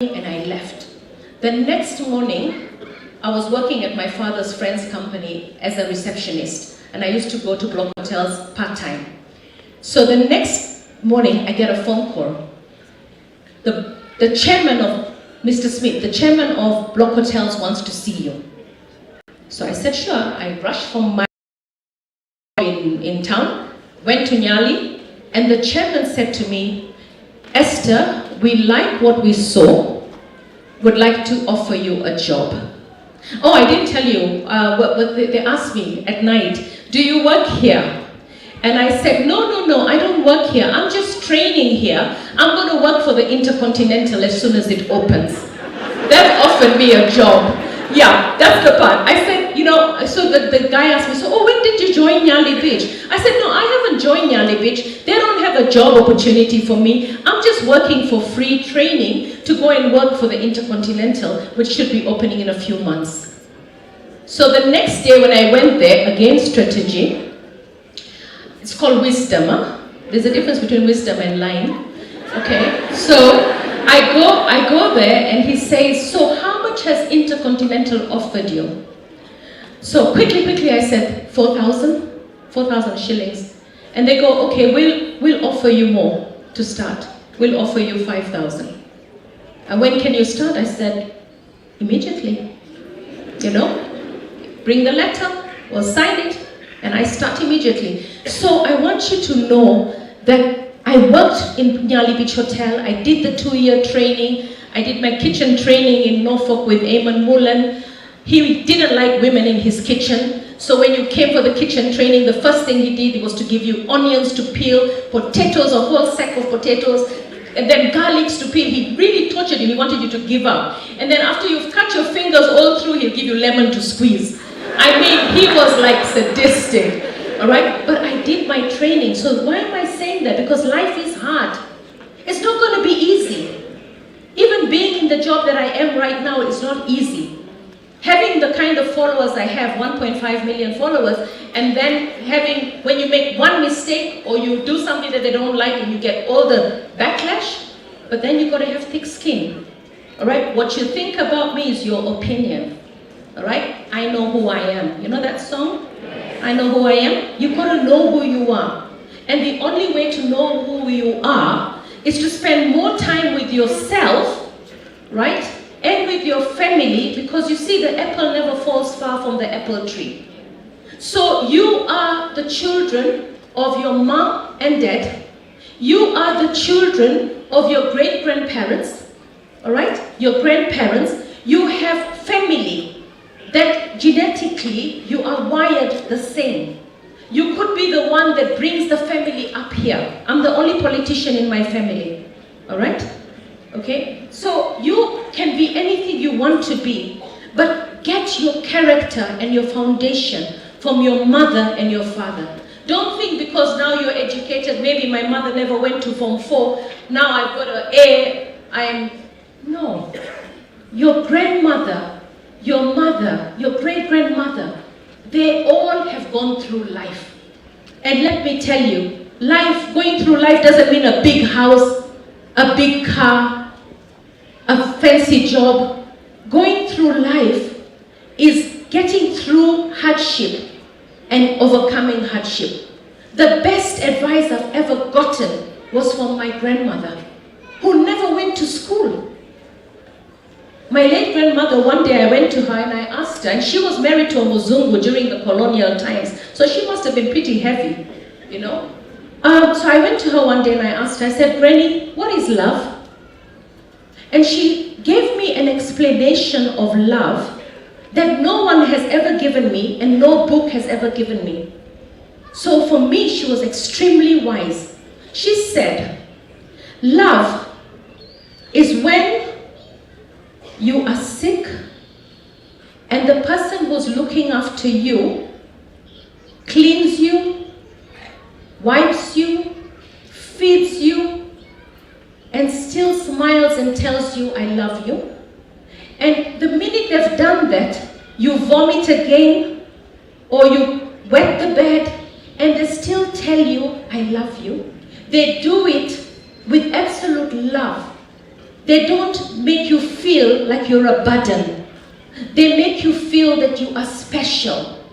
and I left. The next morning, I was working at my father's friend's company as a receptionist, and I used to go to Block Hotels part-time. So the next morning, I get a phone call. The chairman of, Mr. Smith, the chairman of Block Hotels wants to see you. So I said, sure. I rushed from my in town, went to Nyali, and the chairman said to me, Esther, we like what we saw, would like to offer you a job. Oh, I didn't tell you, they asked me at night, do you work here? And I said, no, I don't work here. I'm just training here. I'm going to work for the Intercontinental as soon as it opens. That offered me a job. Yeah, that's the part. I said, you know, so the guy asked me, so, oh, when did you join Nyali Beach? I said, no, I haven't joined Nyali Beach. They don't have a job opportunity for me. I'm just working for free training to go and work for the Intercontinental, which should be opening in a few months. So the next day when I went there, again, strategy, it's called wisdom. Huh? There's a difference between wisdom and lying. Okay, so I go there and he says, so how much has Intercontinental offered you? So quickly I said, 4,000 shillings. And they go, okay, we'll offer you more to start. We'll offer you 5,000. And when can you start? I said, immediately. You know, bring the letter, or sign it, and I start immediately. So I want you to know that I worked in Nyali Beach Hotel. I did the 2-year training. I did my kitchen training in Norfolk with Eamon Mullen. He didn't like women in his kitchen. So when you came for the kitchen training, the first thing he did was to give you onions to peel, potatoes, a whole sack of potatoes, and then garlics to peel. He really tortured you. He wanted you to give up. And then after you've cut your fingers all through, he'll give you lemon to squeeze. I mean, he was like sadistic. All right, but I did my training. So why am I saying that? Because life is hard. It's not going to be easy. Even being in the job that I am right now is not easy. Having the kind of followers I have, 1.5 million followers, and then having, when you make one mistake or you do something that they don't like and you get all the backlash, but then you've got to have thick skin. All right, what you think about me is your opinion. All right, I know who I am. You know that song? I know who I am. You've got to know who you are. And the only way to know who you are is to spend more time with yourself, right? And with your family, because you see the apple never falls far from the apple tree. So you are the children of your mom and dad. You are the children of your great-grandparents, all right? Your grandparents. You have family that genetically you are wired the same. You could be the one that brings the family up here. I'm the only politician in my family, all right? Okay, so you can be anything you want to be, but get your character and your foundation from your mother and your father. Don't think because now you're educated, maybe my mother never went to Form 4, now I've got an A, no. Your grandmother, your mother, your great-grandmother, they all have gone through life. And let me tell you, going through life doesn't mean a big house, a big car, a fancy job. Going through life is getting through hardship and overcoming hardship. The best advice I've ever gotten was from my grandmother, who never went to school. My late grandmother, one day I went to her and I asked her, and she was married to a Muzungu during the colonial times, so she must have been pretty heavy, you know. So I went to her one day and I asked her, I said, Granny, what is love? And she gave me an explanation of love that no one has ever given me and no book has ever given me. So for me, she was extremely wise. She said, love is when you are sick and the person who's looking after you cleans you, wipes you, feeds you, and still smiles and tells you, I love you. And the minute they've done that, you vomit again, or you wet the bed, and they still tell you, I love you. They do it with absolute love. They don't make you feel like you're a burden. They make you feel that you are special.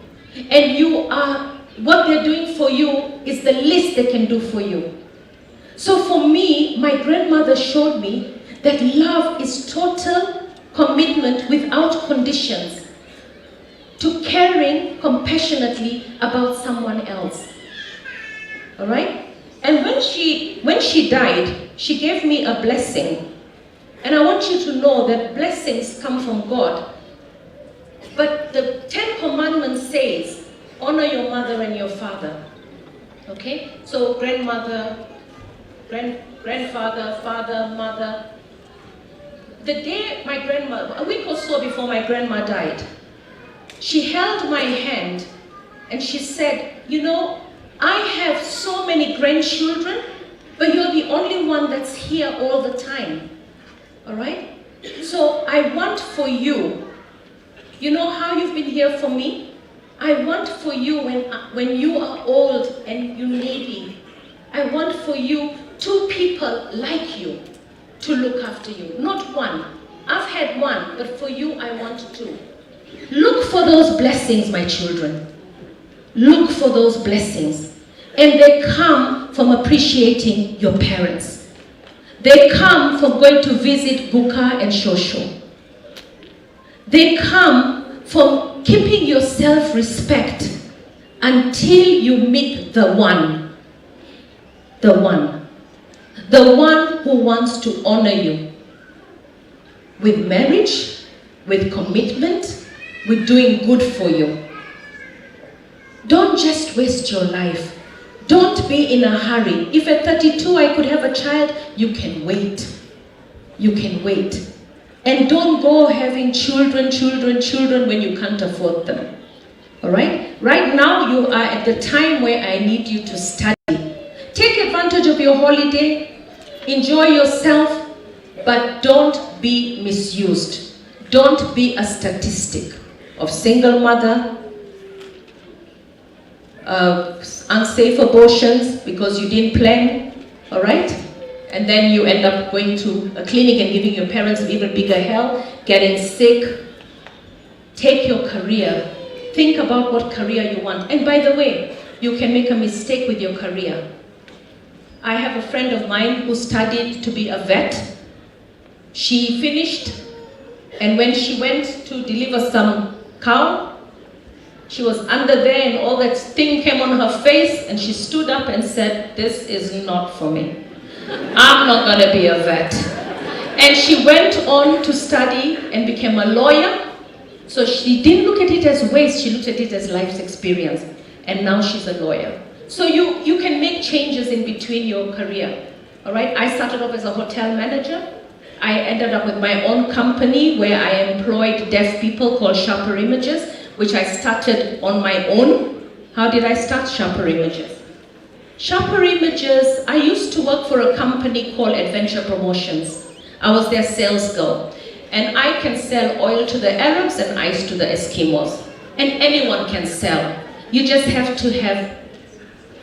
And what they're doing for you is the least they can do for you. So for me, my grandmother showed me that love is total commitment without conditions to caring compassionately about someone else. All right? And when she died, she gave me a blessing. And I want you to know that blessings come from God. But the 10 Commandments says, honor your mother and your father. Okay? So grandmother, grandfather, father, mother. The day my grandma, a week or so before my grandma died, she held my hand and she said, you know, I have so many grandchildren, but you're the only one that's here all the time. All right? So I want for you, you know how you've been here for me? I want for you when you are old and you needy, I want for you 2 people like you to look after you, not 1. I've had 1, but for you I want 2. Look for those blessings, my children. Look for those blessings. And they come from appreciating your parents. They come from going to visit Buka and Shosho. They come from keeping your self-respect until you meet the one. The one. The one who wants to honor you. With marriage, with commitment, with doing good for you. Don't just waste your life. Don't be in a hurry. If at 32 I could have a child, you can wait. You can wait. And don't go having children when you can't afford them. Alright? Right now you are at the time where I need you to study. Take advantage of your holiday. Enjoy yourself. But don't be misused. Don't be a statistic of single mother, unsafe abortions because you didn't plan, all right? And then you end up going to a clinic and giving your parents even bigger hell, getting sick. Take your career. Think about what career you want. And by the way, you can make a mistake with your career. I have a friend of mine who studied to be a vet. She finished, and when she went to deliver some cow, she was under there and all that thing came on her face and she stood up and said, this is not for me. I'm not going to be a vet. And she went on to study and became a lawyer. So she didn't look at it as waste, she looked at it as life's experience. And now she's a lawyer. So you can make changes in between your career. All right? I started off as a hotel manager. I ended up with my own company where I employed deaf people called Sharper Images, which I started on my own. How did I start Sharper Images? Sharper Images, I used to work for a company called Adventure Promotions. I was their sales girl. And I can sell oil to the Arabs and ice to the Eskimos. And anyone can sell. You just have to have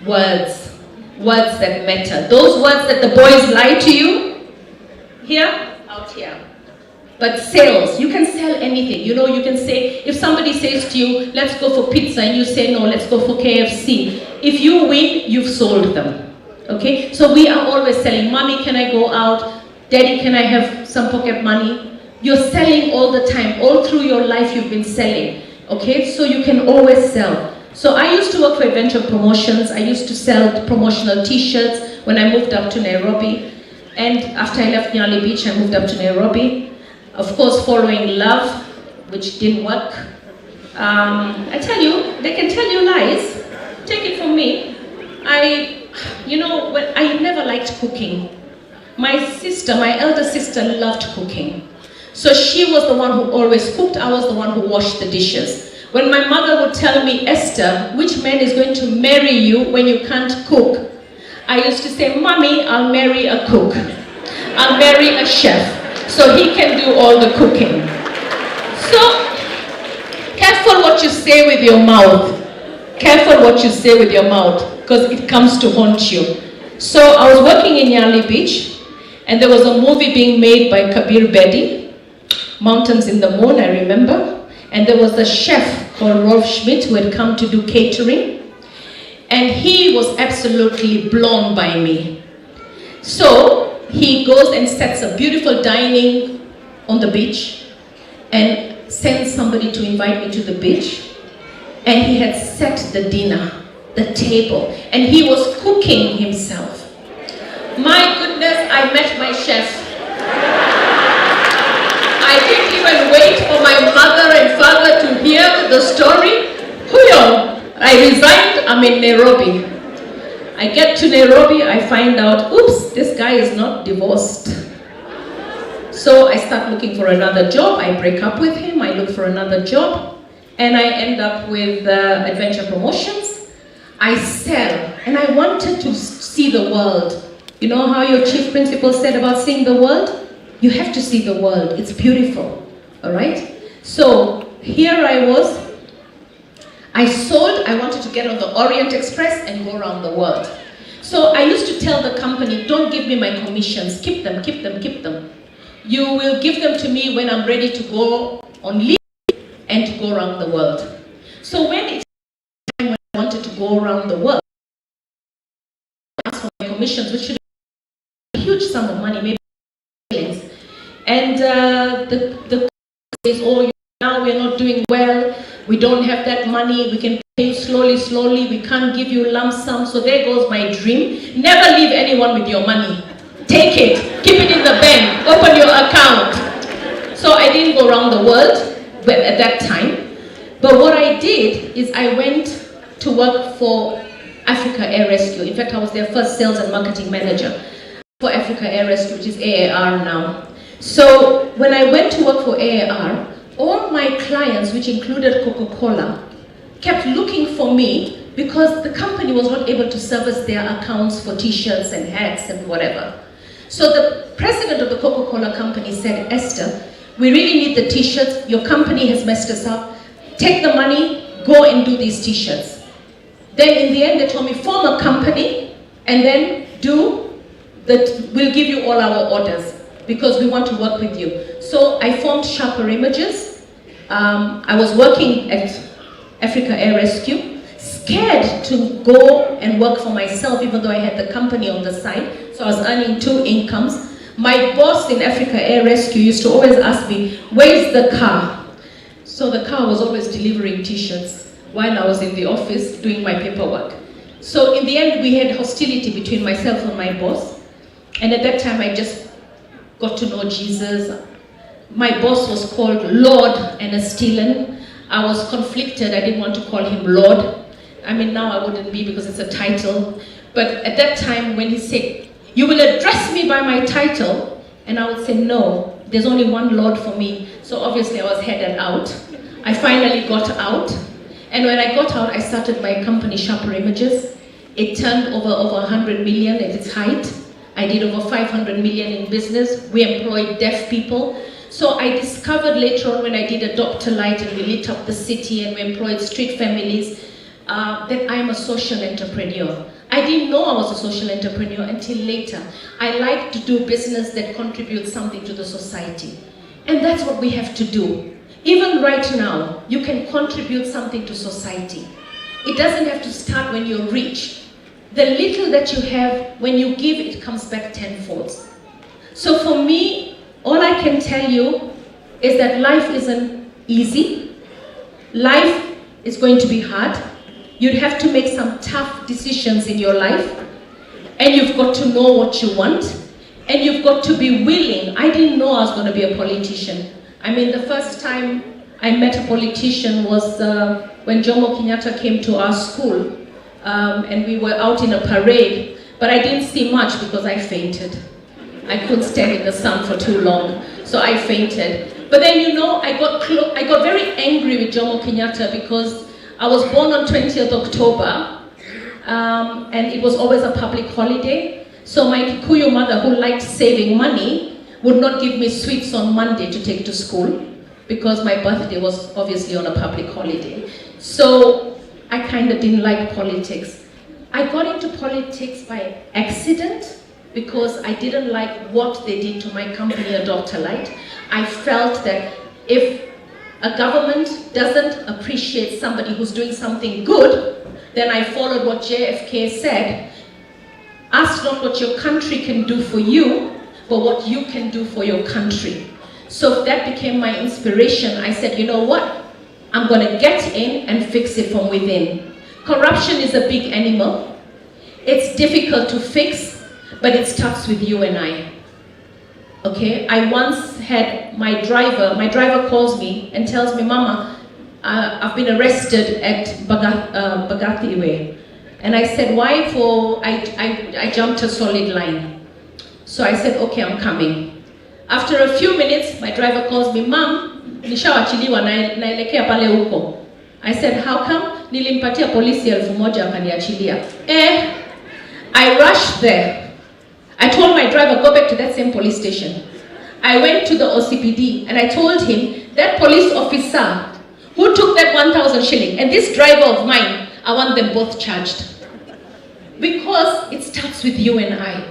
words. Words that matter. Those words that the boys lie to you, here, out here. But sales, you can sell anything. You know, you can say, if somebody says to you, let's go for pizza, and you say, no, let's go for KFC. If you win, you've sold them. Okay? So we are always selling. Mommy, can I go out? Daddy, can I have some pocket money? You're selling all the time. All through your life, you've been selling. Okay? So you can always sell. So I used to work for Adventure Promotions. I used to sell promotional t-shirts when I moved up to Nairobi. And after I left Nyali Beach, I moved up to Nairobi. Of course, following love, which didn't work. I tell you, they can tell you lies. Take it from me. I never liked cooking. My sister, my elder sister, loved cooking. So she was the one who always cooked. I was the one who washed the dishes. When my mother would tell me, Esther, which man is going to marry you when you can't cook? I used to say, Mommy, I'll marry a cook. I'll marry a chef. So he can do all the cooking. So, careful what you say with your mouth. Careful what you say with your mouth, because it comes to haunt you. So I was working in Nyali Beach, And there was a movie being made by Kabir Bedi, Mountains in the Moon, I remember. And there was a chef called Rolf Schmidt who had come to do catering. And he was absolutely blown by me. So he goes and sets a beautiful dining on the beach and sends somebody to invite me to the beach. And he had set the dinner, the table, and he was cooking himself. My goodness, I met my chef. I didn't even wait for my mother and father to hear the story. Huyo, I resigned, I'm in Nairobi. I get to Nairobi, I find out, oops, this guy is not divorced. So I start looking for another job, I break up with him, I look for another job, and I end up with Adventure Promotions. I sell, and I wanted to see the world. You know how your chief principal said about seeing the world? You have to see the world, it's beautiful, all right? So here I was, I sold, I wanted to get on the Orient Express and go around the world. So I used to tell the company, don't give me my commissions, keep them, keep them, keep them. You will give them to me when I'm ready to go on leave and to go around the world. So when it's time when I wanted to go around the world, I asked for my commissions, which should be a huge sum of money, maybe millions. And the says, oh, now we're not doing well, we don't have that money, we can pay slowly, slowly, we can't give you lump sum. So there goes my dream. Never leave anyone with your money. Take it, keep it in the bank, open your account. So I didn't go around the world at that time. But what I did is I went to work for Africa Air Rescue. In fact, I was their first sales and marketing manager for Africa Air Rescue, which is AAR now. So when I went to work for AAR, all my clients, which included Coca-Cola, kept looking for me because the company was not able to service their accounts for t-shirts and hats and whatever. So the president of the Coca-Cola company said, Esther, we really need the t-shirts, your company has messed us up, take the money, go and do these t-shirts. Then in the end they told me, form a company and then we'll give you all our orders because we want to work with you. So I formed Sharper Images. I was working at Africa Air Rescue, scared to go and work for myself even though I had the company on the side. So I was earning two incomes. My boss in Africa Air Rescue used to always ask me, where's the car? So the car was always delivering t-shirts while I was in the office doing my paperwork. So in the end we had hostility between myself and my boss. And at that time I just got to know Jesus. My boss was called Lord Anastillen. I was conflicted, I didn't want to call him Lord. I mean now I wouldn't be because it's a title. But at that time when he said, you will address me by my title, and I would say no, there's only one Lord for me. So obviously I was headed out. I finally got out. And when I got out, I started my company Sharper Images. It turned over 100 million at its height. I did over 500 million in business. We employed deaf people. So I discovered later on when I did Adopt a Light and we lit up the city and we employed street families that I'm a social entrepreneur. I didn't know I was a social entrepreneur until later. I like to do business that contributes something to the society. And that's what we have to do. Even right now, you can contribute something to society. It doesn't have to start when you're rich. The little that you have, when you give, it comes back tenfold. So for me, all I can tell you is that life isn't easy. Life is going to be hard. You'd have to make some tough decisions in your life. And you've got to know what you want. And you've got to be willing. I didn't know I was going to be a politician. I mean, the first time I met a politician was when Jomo Kenyatta came to our school. And we were out in a parade. But I didn't see much because I fainted. I couldn't stand in the sun for too long. So I fainted. But then, you know, I got very angry with Jomo Kenyatta because I was born on 20th October, and it was always a public holiday. So my Kikuyu mother, who liked saving money, would not give me sweets on Monday to take to school because my birthday was obviously on a public holiday. So I kind of didn't like politics. I got into politics by accident. because I didn't like what they did to my company, Dr. Light. I felt that if a government doesn't appreciate somebody who's doing something good, then I followed what JFK said. Ask not what your country can do for you, but what you can do for your country. So that became my inspiration. I said, you know what? I'm going to get in and fix it from within. Corruption is a big animal. It's difficult to fix, but it starts with you and I. Okay? I once had my driver calls me and tells me, Mama, I've been arrested at Bagathi Way. And I said, why? I jumped a solid line. So I said, okay, I'm coming. After a few minutes, my driver calls me, Mom, nishawachiliwa naelekea pale huko. I said, how come? Nilimpatia polisi 1,000 akaniachilia. I rushed there. I told my driver, go back to that same police station. I went to the OCPD and I told him, that police officer who took that 1,000 shilling and this driver of mine, I want them both charged. Because it starts with you and I.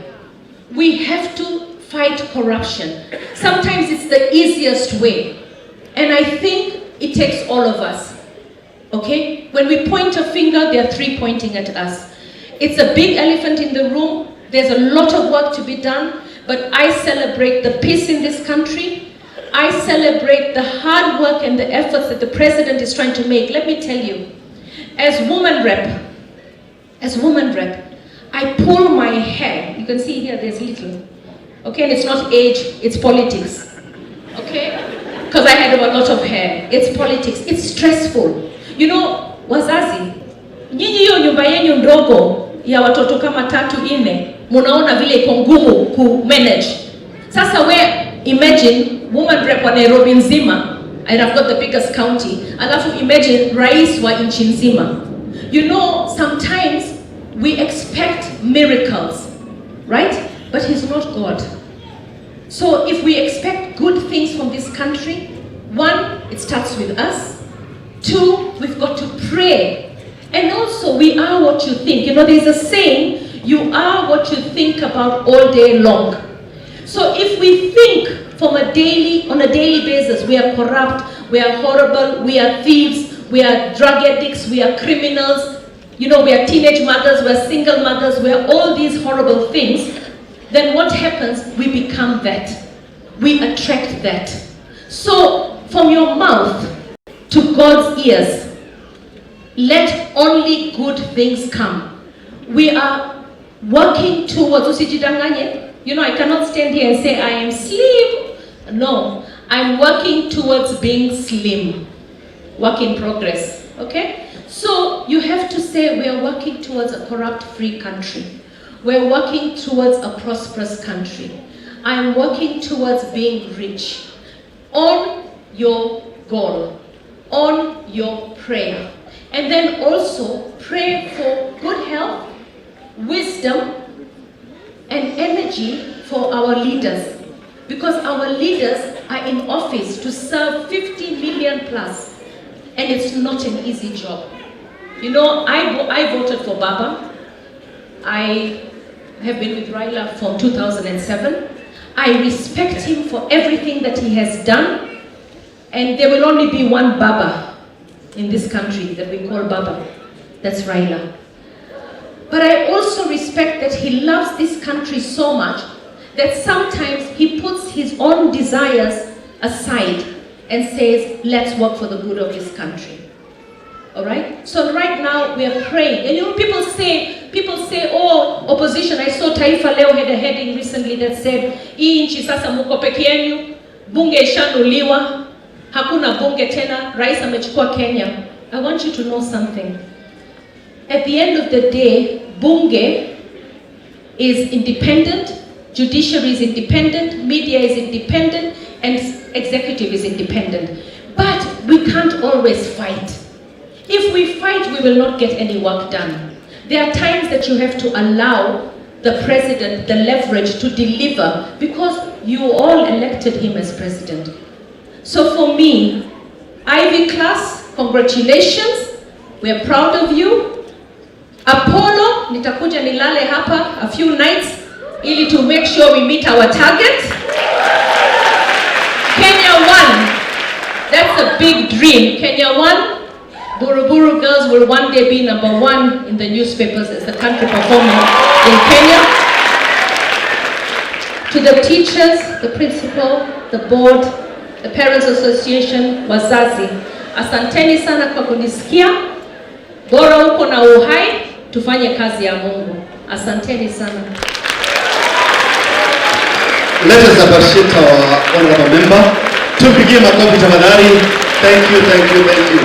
We have to fight corruption. Sometimes it's the easiest way. And I think it takes all of us. Okay? When we point a finger, there are 3 pointing at us. It's a big elephant in the room. There's a lot of work to be done. But I celebrate the peace in this country. I celebrate the hard work and the efforts that the president is trying to make. Let me tell you, as woman rep, I pull my hair. You can see here there's little. Okay, and it's not age, it's politics. Okay? Because I had a lot of hair. It's politics. It's stressful. You know, wazazi, nyinyi hiyo nyumba yenu ndogo ya watoto kama 3-4, munaona vile iko ngumu ku manage. Sasa we imagine woman rep wa Nairobi nzima, and I've got the biggest county, alafu imagine rais wa nchi nzima. You know, sometimes we expect miracles, right? But he's not God. So if we expect good things from this country, 1, it starts with us. 2, we've got to pray. And also, we are what you think. You know, there's a saying, you are what you think about all day long. So if we think on a daily basis, we are corrupt, we are horrible, we are thieves, we are drug addicts, we are criminals, you know, we are teenage mothers, we are single mothers, we are all these horrible things, then what happens? We become that. We attract that. So, from your mouth to God's ears, let only good things come. We are working towards, you know, I cannot stand here and say I am slim. No, I'm working towards being slim. Work in progress, okay? So you have to say we are working towards a corrupt-free country. We're working towards a prosperous country. I'm working towards being rich. On your goal, on your prayer. And then also pray for good health, wisdom, and energy for our leaders. Because our leaders are in office to serve 50 million plus. And it's not an easy job. You know, I voted for Baba. I have been with Raila from 2007. I respect him for everything that he has done. And there will only be one Baba in this country that we call Baba. That's Raila. But I also respect that he loves this country so much that sometimes he puts his own desires aside and says, let's work for the good of this country. All right? So right now we are praying. And you know, people say, oh, opposition. I saw Taifa Leo had a heading recently that said, hii nchi sasa muko peke yenu, bunge ishanuliwa, hakuna bunge tena, rais amechukua Kenya. I want you to know something. At the end of the day, bunge is independent, judiciary is independent, media is independent, and executive is independent. But we can't always fight. If we fight, we will not get any work done. There are times that you have to allow the president the leverage to deliver because you all elected him as president. So for me, Ivy class, congratulations. We are proud of you. Apollo, nitakuja nilale hapa a few nights ili to make sure we meet our target. Kenya 1, that's a big dream. Kenya 1, Buru girls will one day be number 1 in the newspapers as the country performing in Kenya. To the teachers, the principal, the board, the parents association, wazazi, asanteni sana kwa kunisikia. Bora uko na uhai, tufanye kazi ya Mungu. Asanteni sana. Let us appreciate our honorable member. Tupigie makofi tafadhali. Thank you, thank you, thank you.